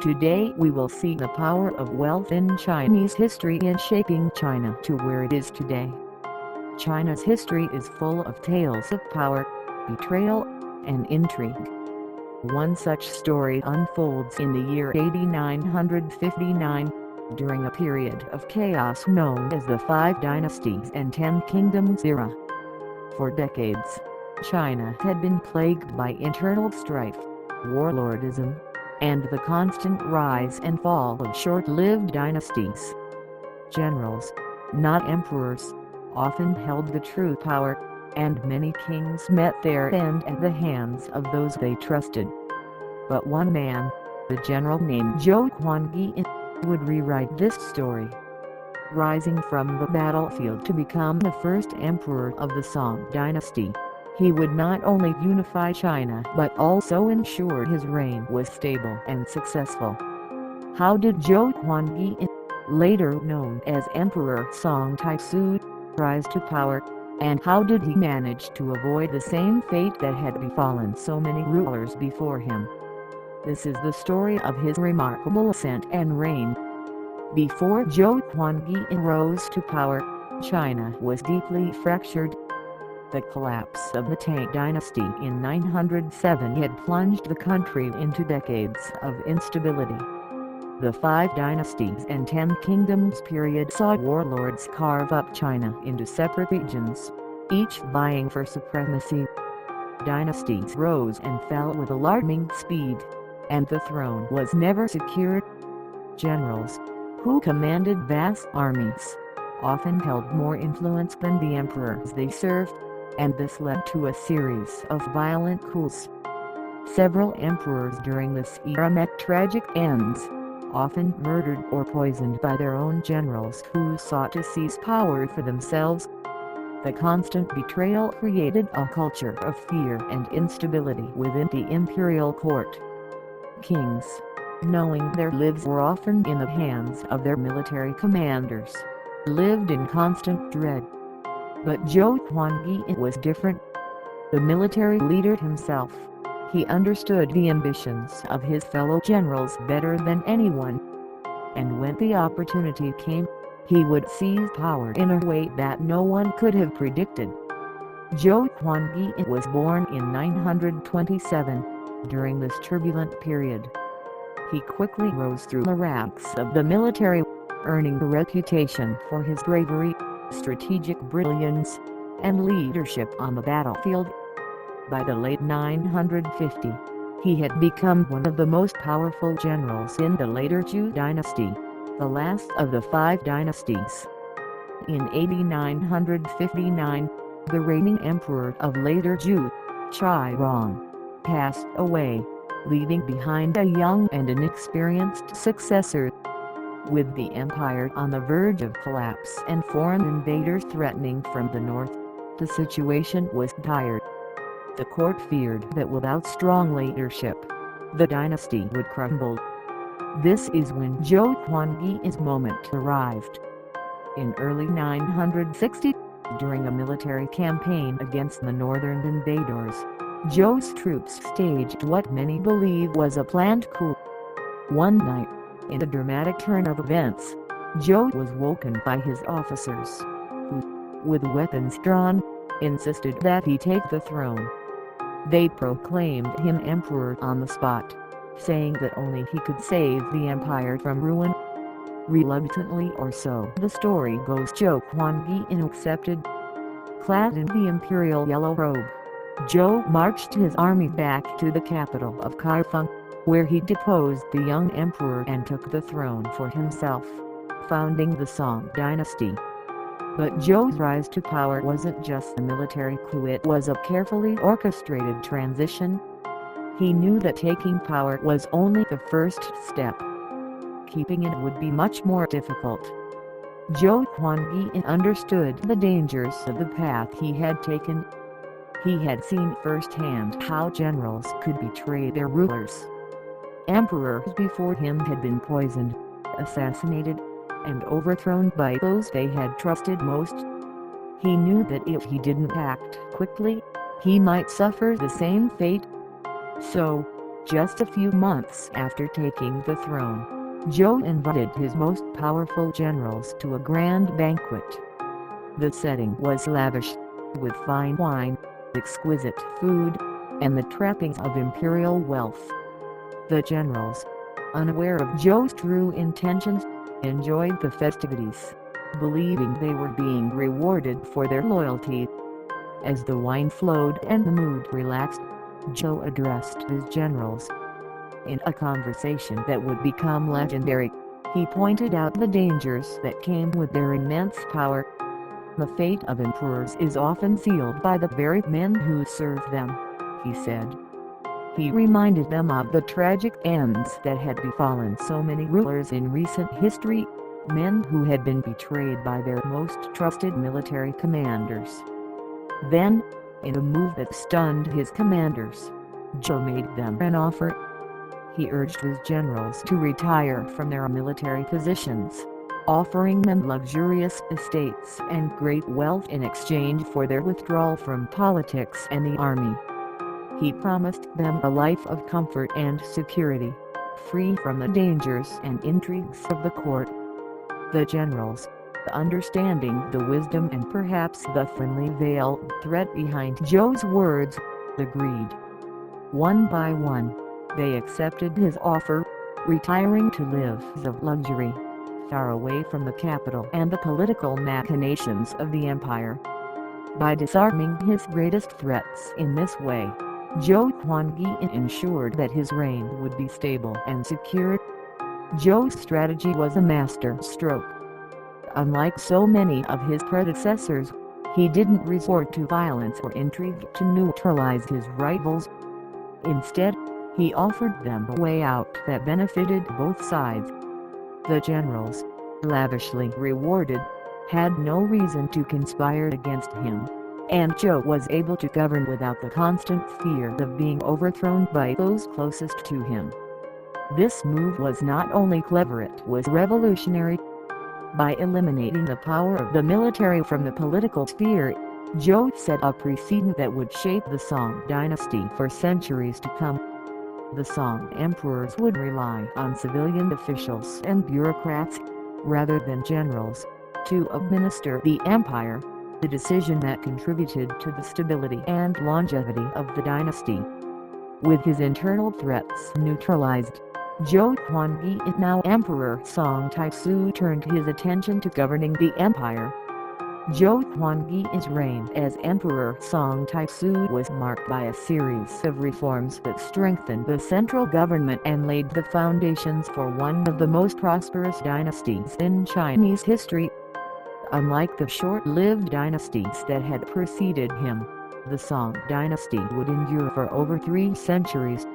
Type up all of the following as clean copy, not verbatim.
Today we will see the power of wealth in Chinese history in shaping China to where it is today. China's history is full of tales of power, betrayal, and intrigue. One such story unfolds in the year 8959, during a period of chaos known as the Five Dynasties and Ten Kingdoms era. For decades, China had been plagued by internal strife, warlordism, and the constant rise and fall of short-lived dynasties. Generals, not emperors, often held the true power, and many kings met their end at the hands of those they trusted. But one man, the general named Zhou Huangdi, would rewrite this story. Rising from the battlefield to become the first emperor of the Song dynasty, he would not only unify China but also ensure his reign was stable and successful. How did Zhou Huangdi, later known as Emperor Song Taisu, rise to power, and how did he manage to avoid the same fate that had befallen so many rulers before him? This is the story of his remarkable ascent and reign. Before Zhou Huangdi rose to power, China was deeply fractured. The collapse of the Tang dynasty in 907 had plunged the country into decades of instability. The Five Dynasties and Ten Kingdoms period saw warlords carve up China into separate regions, each vying for supremacy. Dynasties rose and fell with alarming speed, and the throne was never secured. Generals, who commanded vast armies, often held more influence than the emperors they served, and this led to a series of violent coups. Several emperors during this era met tragic ends, often murdered or poisoned by their own generals who sought to seize power for themselves. The constant betrayal created a culture of fear and instability within the imperial court. Kings, knowing their lives were often in the hands of their military commanders, lived in constant dread. But Zhou Huangdi was different. The military leader himself, he understood the ambitions of his fellow generals better than anyone. And when the opportunity came, he would seize power in a way that no one could have predicted. Zhou Huangdi was born in 927, during this turbulent period. He quickly rose through the ranks of the military, earning a reputation for his bravery, strategic brilliance, and leadership on the battlefield. By the late 950, he had become one of the most powerful generals in the later Zhou dynasty, the last of the Five Dynasties. In 8959, the reigning emperor of later Zhou, Chai Rong, passed away, leaving behind a young and inexperienced successor. With the empire on the verge of collapse and foreign invaders threatening from the north, the situation was dire. The court feared that without strong leadership, the dynasty would crumble. This is when Zhou Huangdi's moment arrived. In early 960, during a military campaign against the northern invaders, Zhou's troops staged what many believe was a planned coup. One night, in a dramatic turn of events, Zhou was woken by his officers, who, with weapons drawn, insisted that he take the throne. They proclaimed him emperor on the spot, saying that only he could save the empire from ruin. Reluctantly or so the story goes, Zhou Huangdi accepted. Clad in the imperial yellow robe, Zhou marched his army back to the capital of Kaifeng, where he deposed the young emperor and took the throne for himself, founding the Song dynasty. But Zhou's rise to power wasn't just a military coup, it was a carefully orchestrated transition. He knew that taking power was only the first step. Keeping it would be much more difficult. Zhou Huangdi understood the dangers of the path he had taken. He had seen firsthand how generals could betray their rulers. Emperors before him had been poisoned, assassinated, and overthrown by those they had trusted most. He knew that if he didn't act quickly, he might suffer the same fate. So, Just a few months after taking the throne, Zhou invited his most powerful generals to a grand banquet. The setting was lavish, with fine wine, exquisite food, and the trappings of imperial wealth. The generals, unaware of Zhou's true intentions, enjoyed the festivities, believing they were being rewarded for their loyalty. As the wine flowed and the mood relaxed, Zhou addressed his generals. In a conversation that would become legendary, he pointed out the dangers that came with their immense power. The fate of emperors is often sealed by the very men who serve them, he said. He reminded them of the tragic ends that had befallen so many rulers in recent history, men who had been betrayed by their most trusted military commanders. Then, in a move that stunned his commanders, Zhou made them an offer. He urged his generals to retire from their military positions, offering them luxurious estates and great wealth in exchange for their withdrawal from politics and the army. He promised them a life of comfort and security, free from the dangers and intrigues of the court. The generals, understanding the wisdom and perhaps the thinly veiled threat behind Zhou's words, agreed. One by one, they accepted his offer, retiring to lives of luxury, far away from the capital and the political machinations of the empire. By disarming his greatest threats in this way, Zhou Huangyi ensured that his reign would be stable and secure. Zhou's strategy was a master stroke. Unlike so many of his predecessors, he didn't resort to violence or intrigue to neutralize his rivals. Instead, he offered them a way out that benefited both sides. The generals, lavishly rewarded, had no reason to conspire against him, and Zhou was able to govern without the constant fear of being overthrown by those closest to him. This move was not only clever, it was revolutionary. By eliminating the power of the military from the political sphere, Zhou set a precedent that would shape the Song dynasty for centuries to come. The Song emperors would rely on civilian officials and bureaucrats, rather than generals, to administer the empire, a decision that contributed to the stability and longevity of the dynasty. With his internal threats neutralized, Zhou Huangyi, now Emperor Song Taisu, turned his attention to governing the empire. Zhou Huangyi's reign as Emperor Song Taisu was marked by a series of reforms that strengthened the central government and laid the foundations for one of the most prosperous dynasties in Chinese history. Unlike the short-lived dynasties that had preceded him, the Song dynasty would endure for over 3 centuries.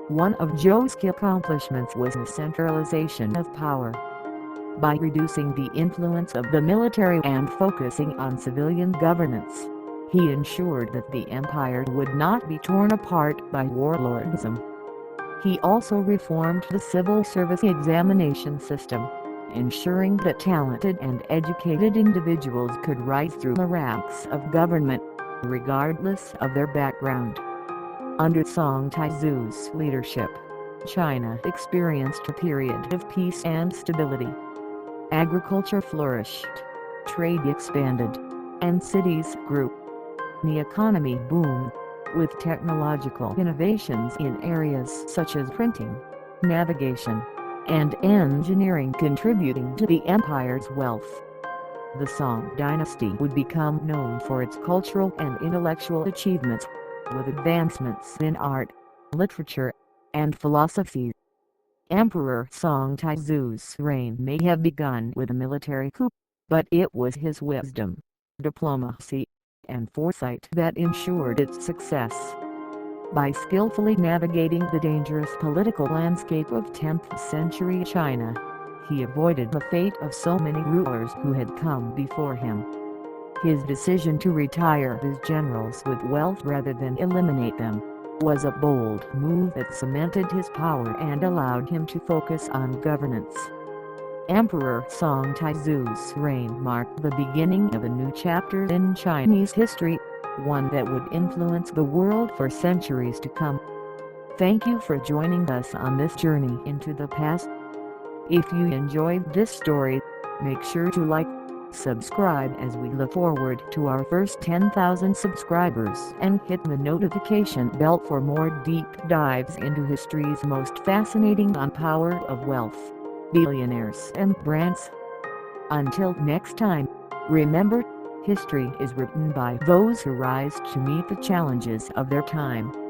One of Zhou's key accomplishments was the centralization of power. By reducing the influence of the military and focusing on civilian governance, he ensured that the empire would not be torn apart by warlordism. He also reformed the civil service examination system, ensuring that talented and educated individuals could rise through the ranks of government, regardless of their background. Under Song Taizu's leadership, China experienced a period of peace and stability. Agriculture flourished, trade expanded, and cities grew. The economy boomed, with technological innovations in areas such as printing, navigation, and engineering contributing to the empire's wealth. The Song dynasty would become known for its cultural and intellectual achievements, with advancements in art, literature, and philosophy. Emperor Song Taizu's reign may have begun with a military coup, but it was his wisdom, diplomacy, and foresight that ensured its success. By skillfully navigating the dangerous political landscape of 10th century China, he avoided the fate of so many rulers who had come before him. His decision to retire his generals with wealth rather than eliminate them was a bold move that cemented his power and allowed him to focus on governance. Emperor Song Taizu's reign marked the beginning of a new chapter in Chinese history, one that would influence the world for centuries to come. Thank you for joining us on this journey into the past. If you enjoyed this story, make sure to like, subscribe as we look forward to our first 10,000 subscribers, and hit the notification bell for more deep dives into history's most fascinating on power of wealth, billionaires and brands. Until next time, remember, history is written by those who rise to meet the challenges of their time.